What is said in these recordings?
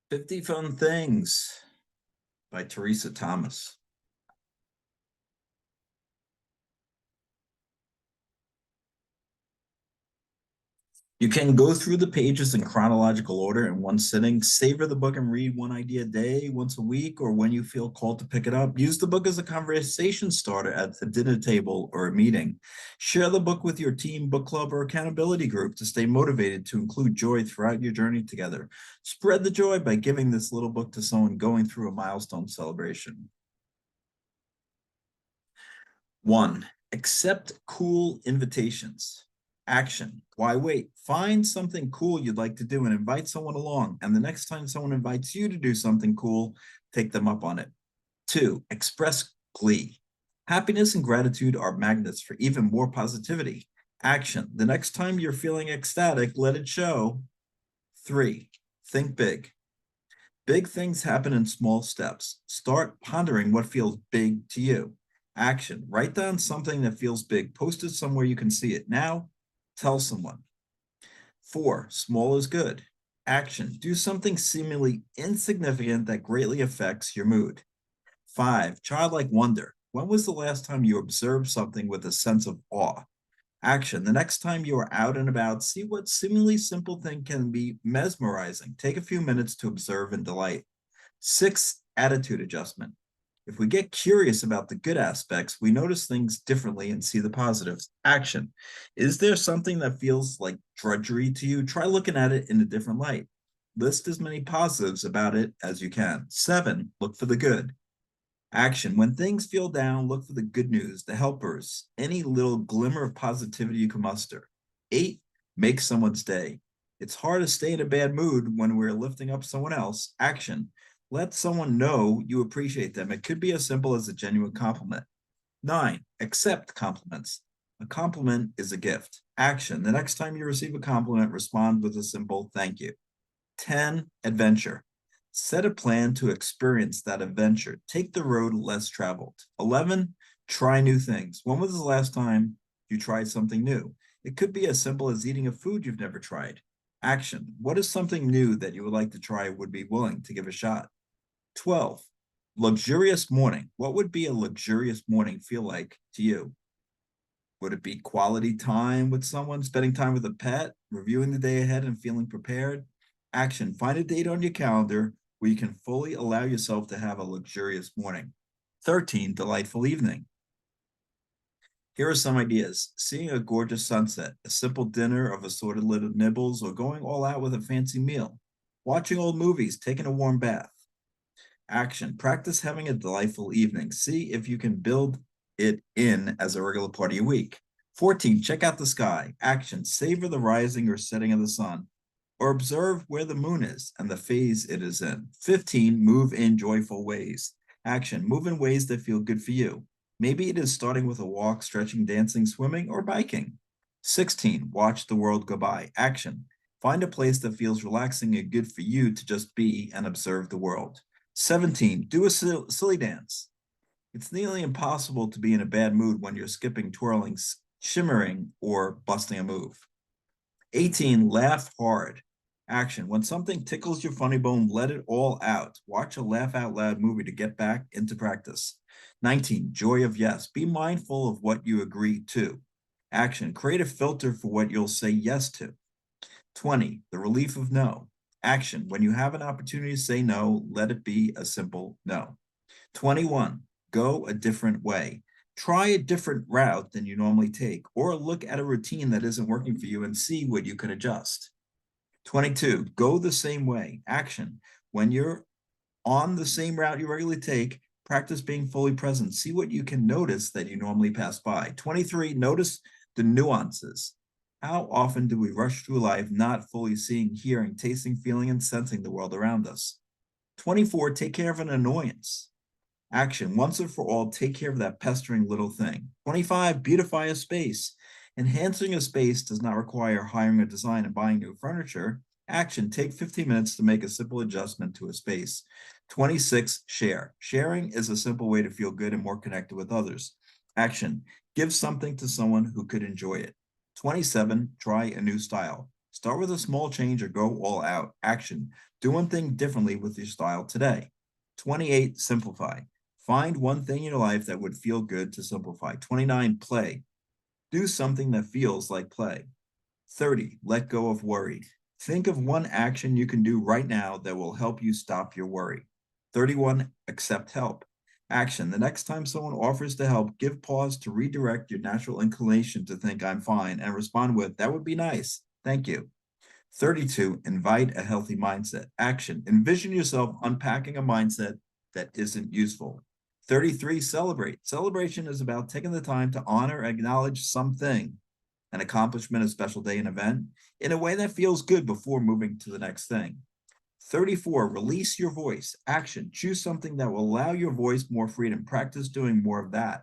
50 Fun Things by Teresa Thomas. You can go through the pages in chronological order in one sitting, savor the book and read one idea a day, once a week, or when you feel called to pick it up. Use the book as a conversation starter at the dinner table or a meeting. Share the book with your team, book club, or accountability group to stay motivated to include joy throughout your journey together. Spread the joy by giving this little book to someone going through a milestone celebration. 1. Accept cool invitations. Action. Why wait? Find something cool you'd like to do and invite someone along. And the next time someone invites you to do something cool, take them up on it. 2. Express glee. Happiness and gratitude are magnets for even more positivity. Action. The next time you're feeling ecstatic, let it show. 3. Think big. Big things happen in small steps. Start pondering what feels big to you. Action. Write down something that feels big. Post it somewhere you can see it. Now, tell someone. 4. Small is good. Action. Do something seemingly insignificant that greatly affects your mood. 5. Childlike wonder. When was the last time you observed something with a sense of awe? Action. The next time you are out and about, see what seemingly simple thing can be mesmerizing. Take a few minutes to observe and delight. 6. Attitude adjustment. If we get curious about the good aspects, we notice things differently and see the positives. Action. Is there something that feels like drudgery to you? Try looking at it in a different light. List as many positives about it as you can. 7. Look for the good. Action. When things feel down, look for the good news, the helpers, any little glimmer of positivity you can muster. 8. Make someone's day. It's hard to stay in a bad mood when we're lifting up someone else. Action. Let someone know you appreciate them. It could be as simple as a genuine compliment. 9. Accept compliments. A compliment is a gift. Action. The next time you receive a compliment, respond with a simple thank you. 10. Adventure. Set a plan to experience that adventure. Take the road less traveled. 11. Try new things. When was the last time you tried something new? It could be as simple as eating a food you've never tried. Action. What is something new that you would like to try, would be willing to give a shot? 12. Luxurious morning. What would be a luxurious morning feel like to you? Would it be quality time with someone, spending time with a pet, reviewing the day ahead and feeling prepared? Action. Find a date on your calendar where you can fully allow yourself to have a luxurious morning. 13. Delightful evening. Here are some ideas. Seeing a gorgeous sunset, a simple dinner of assorted little nibbles, or going all out with a fancy meal. Watching old movies, taking a warm bath. Action. Practice having a delightful evening. See if you can build it in as a regular part of your week. 14. Check out the sky. Action. Savor the rising or setting of the sun, or observe where the moon is and the phase it is in. 15. Move in joyful ways. Action. Move in ways that feel good for you. Maybe it is starting with a walk, stretching, dancing, swimming, or biking. 16. Watch the world go by. Action. Find a place that feels relaxing and good for you to just be and observe the world. 17. Do a silly dance. It's nearly impossible to be in a bad mood when you're skipping, twirling, shimmering, or busting a move. 18. Laugh hard. Action. When something tickles your funny bone, let it all out. Watch a laugh out loud movie to get back into practice. 19. Joy of yes. Be mindful of what you agree to. Action. Create a filter for what you'll say yes to. 20. The relief of no. Action. When you have an opportunity to say no, let it be a simple no. 21. Go a different way. Try a different route than you normally take, or look at a routine that isn't working for you and see what you can adjust. 22. Go the same way. Action. When you're on the same route you regularly take, practice being fully present. See what you can notice that you normally pass by. 23. Notice the nuances. How often do we rush through life not fully seeing, hearing, tasting, feeling, and sensing the world around us? 24. Take care of an annoyance. Action. Once and for all, take care of that pestering little thing. 25. Beautify a space. Enhancing a space does not require hiring a design and buying new furniture. Action. Take 15 minutes to make a simple adjustment to a space. 26. Share. Sharing is a simple way to feel good and more connected with others. Action. Give something to someone who could enjoy it. 27. Try a new style. Start with a small change or go all out. Action. Do one thing differently with your style today. 28, simplify. Find one thing in your life that would feel good to simplify. 29, play. Do something that feels like play. 30, let go of worry. Think of one action you can do right now that will help you stop your worry. 31, accept help. Action. The next time someone offers to help, give pause to redirect your natural inclination to think I'm fine and respond with, that would be nice. Thank you. 32, invite a healthy mindset. Action. Envision yourself unpacking a mindset that isn't useful. 33, celebrate. Celebration is about taking the time to honor and acknowledge something, an accomplishment, a special day, an event, in a way that feels good before moving to the next thing. 34, release your voice. Action. Choose something that will allow your voice more freedom. Practice doing more of that.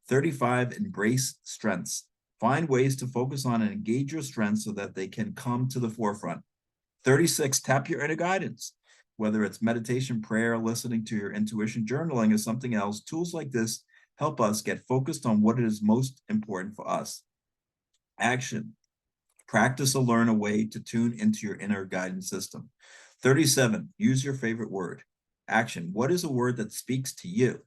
35, embrace strengths. Find ways to focus on and engage your strengths so that they can come to the forefront. 36, tap your inner guidance. Whether it's meditation, prayer, listening to your intuition, journaling, or something else, tools like this help us get focused on what is most important for us. Action. Practice or learn a way to tune into your inner guidance system. 37, use your favorite word. Action. What is a word that speaks to you?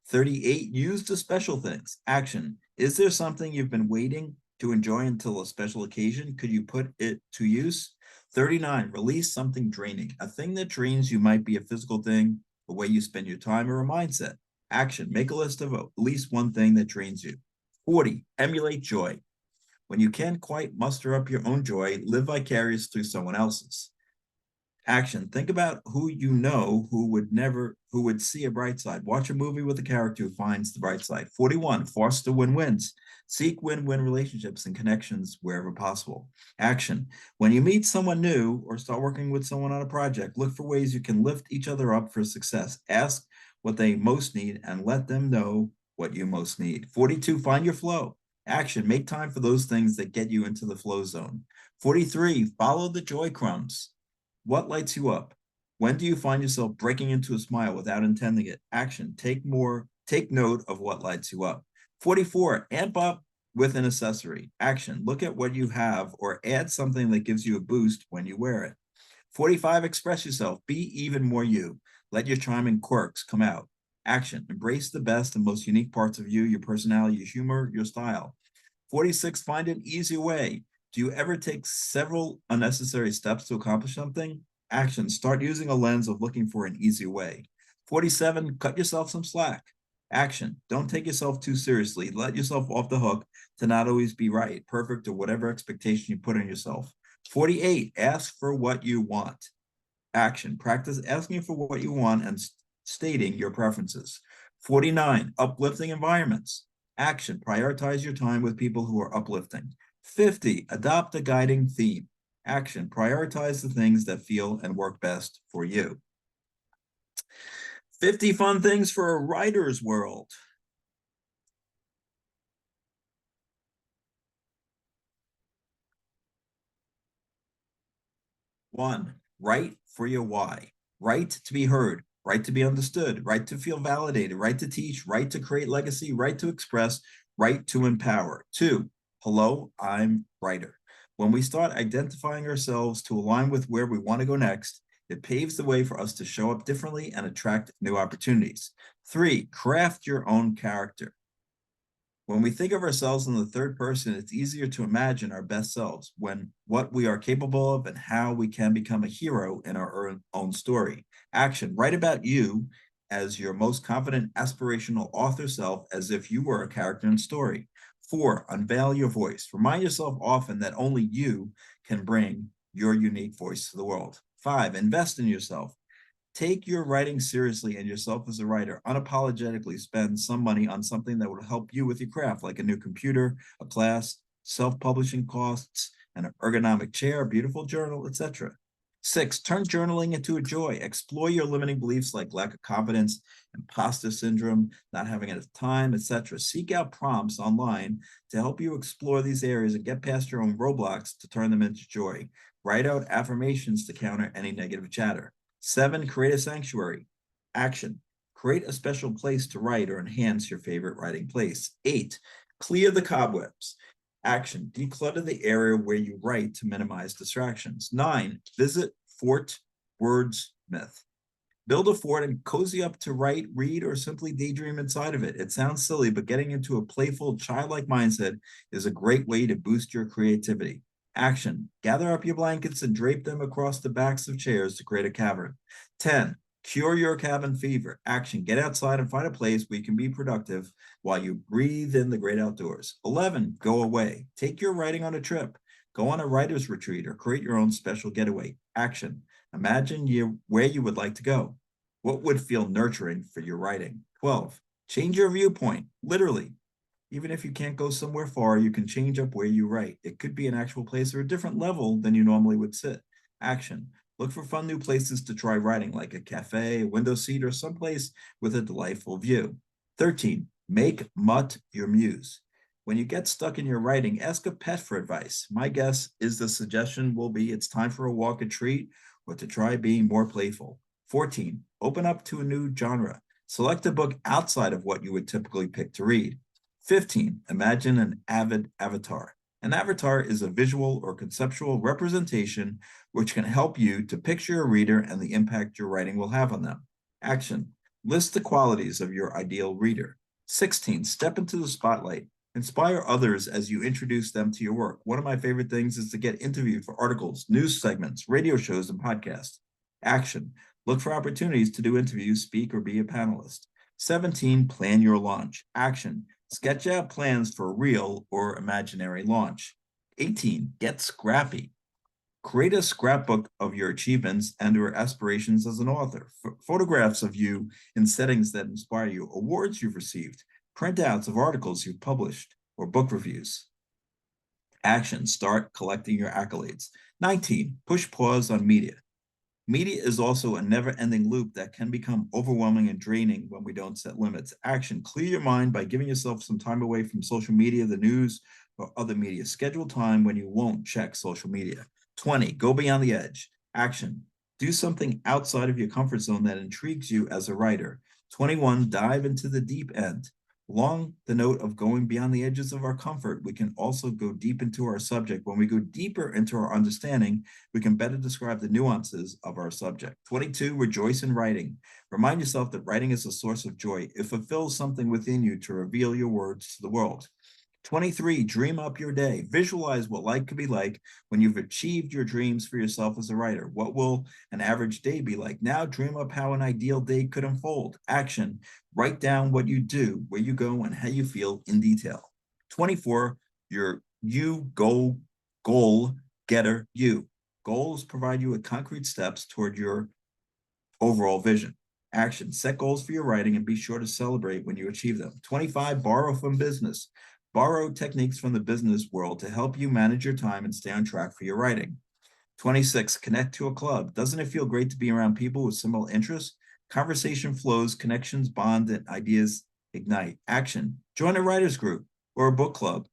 38, use the special things. Action. Is there something you've been waiting to enjoy until a special occasion? Could you put it to use? 39, release something draining. A thing that drains you might be a physical thing, the way you spend your time, or a mindset. Action. Make a list of at least one thing that drains you. 40, emulate joy. When you can't quite muster up your own joy, live vicarious through someone else's. Action. Think about who you know who would see a bright side. Watch a movie with a character who finds the bright side. 41, foster win-wins. Seek win-win relationships and connections wherever possible. Action. When you meet someone new or start working with someone on a project, look for ways you can lift each other up for success. Ask what they most need and let them know what you most need. 42, find your flow. Action. Make time for those things that get you into the flow zone. 43, follow the joy crumbs. What lights you up? When do you find yourself breaking into a smile without intending it? Action. Take note of what lights you up. 44, amp up with an accessory. Action. Look at what you have or add something that gives you a boost when you wear it. 45, express yourself. Be even more you. Let your charming quirks come out. Action. Embrace the best and most unique parts of you, your personality, your humor, your style. 46, find an easy way. Do you ever take several unnecessary steps to accomplish something? Action. Start using a lens of looking for an easy way. 47, cut yourself some slack. Action. Don't take yourself too seriously. Let yourself off the hook to not always be right, perfect, or whatever expectation you put on yourself. 48, ask for what you want. Action. Practice asking for what you want and stating your preferences. 49, uplifting environments. Action. Prioritize your time with people who are uplifting. 50, adopt a guiding theme. Action. Prioritize the things that feel and work best for you. 50 fun things for a writer's world. 1, write for your why. Write to be heard, write to be understood, write to feel validated, write to teach, write to create legacy, write to express, write to empower. 2, hello, I'm writer. When we start identifying ourselves to align with where we want to go next, it paves the way for us to show up differently and attract new opportunities. 3, craft your own character. When we think of ourselves in the third person, it's easier to imagine our best selves, when what we are capable of and how we can become a hero in our own story. Action. Write about you as your most confident, aspirational author self, as if you were a character in a story. 4, unveil your voice. Remind yourself often that only you can bring your unique voice to the world. 5, invest in yourself. Take your writing seriously and yourself as a writer. Unapologetically spend some money on something that will help you with your craft, like a new computer, a class, self-publishing costs, an ergonomic chair, a beautiful journal, etc. 6, turn journaling into a joy. Explore your limiting beliefs like lack of confidence, imposter syndrome, not having enough time, etc. Seek out prompts online to help you explore these areas and get past your own roadblocks to turn them into joy. Write out affirmations to counter any negative chatter. 7, create a sanctuary. Action. Create a special place to write or enhance your favorite writing place. 8, clear the cobwebs. Action, declutter the area where you write to minimize distractions. 9, visit Fort Wordsmith. Build a fort and cozy up to write, read, or simply daydream inside of it. It sounds silly, but getting into a playful, childlike mindset is a great way to boost your creativity. Action, gather up your blankets and drape them across the backs of chairs to create a cavern. 10, cure your cabin fever. Action, get outside and find a place where you can be productive while you breathe in the great outdoors. 11, go away. Take your writing on a trip. Go on a writer's retreat or create your own special getaway. Action, imagine where you would like to go. What would feel nurturing for your writing? 12, change your viewpoint, literally. Even if you can't go somewhere far, you can change up where you write. It could be an actual place or a different level than you normally would sit. Action, look for fun new places to try writing, like a cafe, a window seat, or someplace with a delightful view. 13, make Mutt your muse. When you get stuck in your writing, ask a pet for advice. My guess is the suggestion will be it's time for a walk, a treat, or to try being more playful. 14, open up to a new genre. Select a book outside of what you would typically pick to read. 15, imagine an avid avatar. An avatar is a visual or conceptual representation which can help you to picture a reader and the impact your writing will have on them. Action, list the qualities of your ideal reader. 16, step into the spotlight. Inspire others as you introduce them to your work. One of my favorite things is to get interviewed for articles, news segments, radio shows, and podcasts. Action, look for opportunities to do interviews, speak, or be a panelist. 17, plan your launch. Action, sketch out plans for a real or imaginary launch. 18, get scrappy. Create a scrapbook of your achievements and or aspirations as an author. Photographs of you in settings that inspire you, awards you've received, printouts of articles you've published, or book reviews. Action, start collecting your accolades. 19, push pause on media. Media is also a never-ending loop that can become overwhelming and draining when we don't set limits. Action, clear your mind by giving yourself some time away from social media, the news, or other media. Schedule time when you won't check social media. 20, go beyond the edge. Action, do something outside of your comfort zone that intrigues you as a writer. 21, dive into the deep end. Along the note of going beyond the edges of our comfort, we can also go deep into our subject. When we go deeper into our understanding, we can better describe the nuances of our subject. 22, rejoice in writing. Remind yourself that writing is a source of joy. It fulfills something within you to reveal your words to the world. 23, dream up your day. Visualize what life could be like when you've achieved your dreams for yourself as a writer. What will an average day be like? Now dream up how an ideal day could unfold. Action, write down what you do, where you go, and how you feel in detail. 24, your goal getter you. Goals provide you with concrete steps toward your overall vision. Action, set goals for your writing and be sure to celebrate when you achieve them. 25, borrow from business. Borrow techniques from the business world to help you manage your time and stay on track for your writing. 26, connect to a club. Doesn't it feel great to be around people with similar interests? Conversation flows, connections bond, and ideas ignite. Action, join a writer's group or a book club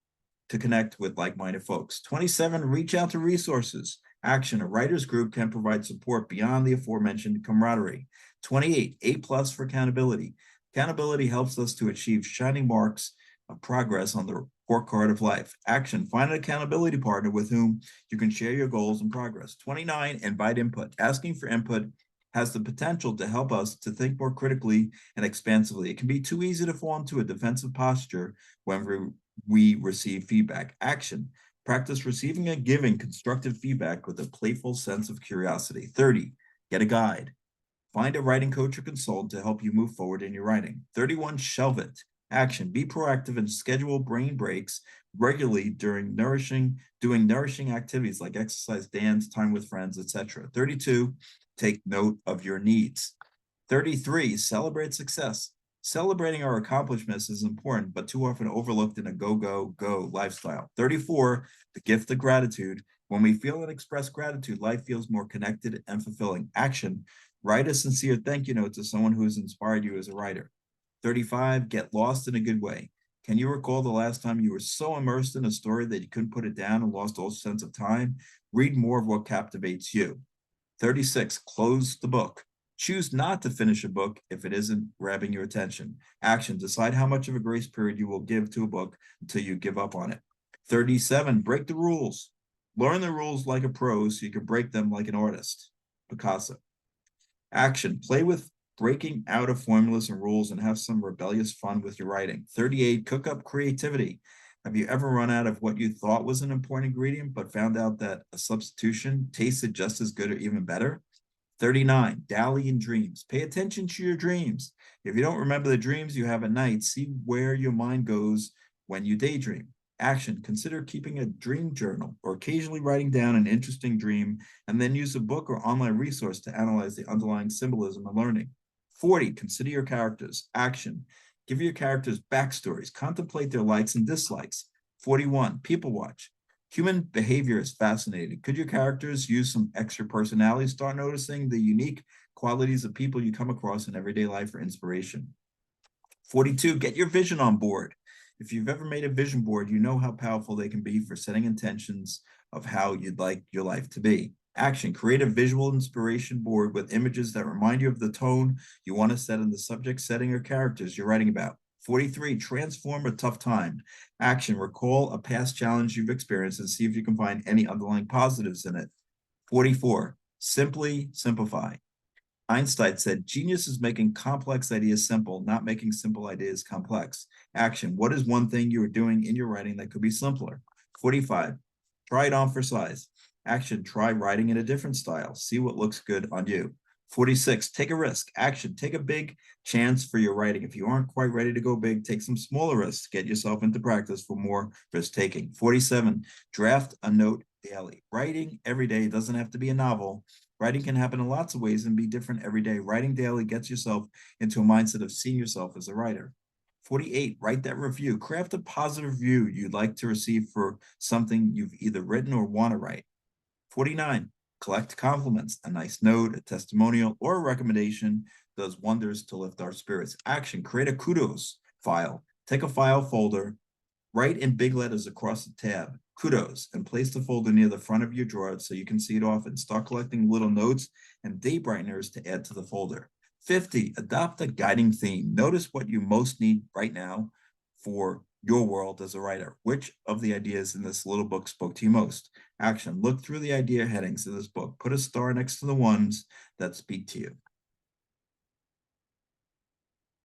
to connect with like-minded folks. 27, reach out to resources. Action, a writer's group can provide support beyond the aforementioned camaraderie. 28, A+ for accountability. Accountability helps us to achieve shining marks of progress on the report card of life. Action, find an accountability partner with whom you can share your goals and progress. 29, invite input. Asking for input has the potential to help us to think more critically and expansively. It can be too easy to fall into a defensive posture when we receive feedback. Action, practice receiving and giving constructive feedback with a playful sense of curiosity. 30, get a guide. Find a writing coach or consultant to help you move forward in your writing. 31, shelve it. Action, be proactive and schedule brain breaks regularly doing nourishing activities like exercise, dance, time with friends, etc. 32, take note of your needs. 33, celebrate success. Celebrating our accomplishments is important, but too often overlooked in a go, go, go lifestyle. 34, the gift of gratitude. When we feel and express gratitude, life feels more connected and fulfilling. Action, write a sincere thank you note to someone who has inspired you as a writer. 35, get lost in a good way. Can you recall the last time you were so immersed in a story that you couldn't put it down and lost all sense of time? Read more of what captivates you. 36, close the book. Choose not to finish a book if it isn't grabbing your attention. Action, decide how much of a grace period you will give to a book until you give up on it. 37, break the rules. Learn the rules like a pro so you can break them like an artist. Picasso. Action, play with breaking out of formulas and rules and have some rebellious fun with your writing. 38, cook up creativity. Have you ever run out of what you thought was an important ingredient, but found out that a substitution tasted just as good or even better? 39, dally in dreams. Pay attention to your dreams. If you don't remember the dreams you have at night, see where your mind goes when you daydream. Action, consider keeping a dream journal or occasionally writing down an interesting dream and then use a book or online resource to analyze the underlying symbolism and learning. 40, consider your characters. Action, give your characters backstories, contemplate their likes and dislikes. 41, people watch. Human behavior is fascinating. Could your characters use some extra personality? Start noticing the unique qualities of people you come across in everyday life for inspiration. 42, get your vision on board. If you've ever made a vision board, you know how powerful they can be for setting intentions of how you'd like your life to be. Action, create a visual inspiration board with images that remind you of the tone you want to set in the subject, setting, or characters you're writing about. 43, transform a tough time. Action, recall a past challenge you've experienced and see if you can find any underlying positives in it. 44, simply simplify. Einstein said, genius is making complex ideas simple, not making simple ideas complex. Action, what is one thing you are doing in your writing that could be simpler? 45, try it on for size. Action, try writing in a different style. See what looks good on you. 46, take a risk. Action, take a big chance for your writing. If you aren't quite ready to go big, take some smaller risks. Get yourself into practice for more risk taking. 47, draft a note daily. Writing every day doesn't have to be a novel. Writing can happen in lots of ways and be different every day. Writing daily gets yourself into a mindset of seeing yourself as a writer. 48, write that review. Craft a positive review you'd like to receive for something you've either written or want to write. 49, collect compliments. A nice note, a testimonial, or a recommendation does wonders to lift our spirits. Action, create a kudos file. Take a file folder, write in big letters across the tab, kudos, and place the folder near the front of your drawer so you can see it often. Start collecting little notes and day brighteners to add to the folder. 50, adopt a guiding theme. Notice what you most need right now for your world as a writer. Which of the ideas in this little book spoke to you most? Action, look through the idea headings in this book. Put a star next to the ones that speak to you.